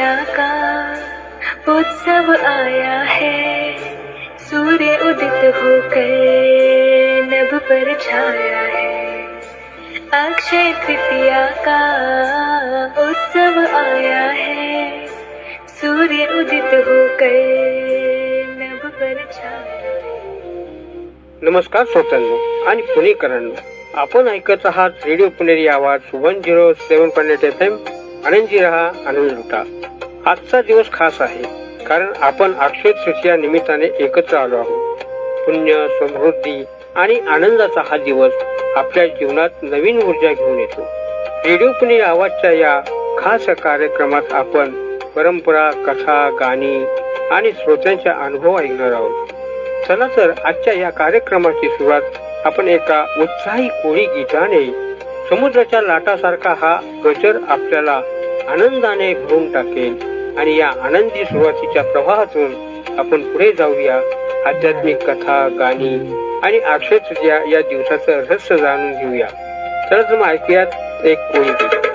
खुशियाँ का उत्सव आया है, सूर्य उदित होकर नभ पर छाया है। अक्षय तृतीया का उत्सव आया है, सूर्य उदित होकर नभ पर छाया है। नमस्कार श्रोत्यांनो आणि पुणेकरांनो, आपण ऐकत आहात रेडिओ पुणेरी आवाज 107.8 FM. आनंदी रहा, आनंद लुटा. आजचा दिवस खास आहे कारण आपण अक्षय तृतीया निमित्ताने एकत्र आलो आहोत. पुण्य, समृद्धी आणि आनंदाचा हा दिवस आपल्या जीवनात नवीन ऊर्जा घेऊन येतो. रेडिओ पुणेरी आवाजच्या या खास कार्यक्रमात आपण परंपरा, कथा, गाणी आणि श्रोत्यांचे अनुभव ऐकणार आहोत. चला तर आजच्या या कार्यक्रमाची सुरुवात आपण एका उत्साही कोळी गीताने. समुद्राच्या लाटासारखा हा गजर आपल्याला आनंदाने भरून टाकेल आणि या आनंदी सुरुवातीच्या प्रवाहातून आपण पुढे जाऊया. आध्यात्मिक कथा, गाणी आणि अक्षय तृतीया या दिवसाचं रहस्य जाणून घेऊया. चला तर मग ऐकूयात एक कोळी गीत.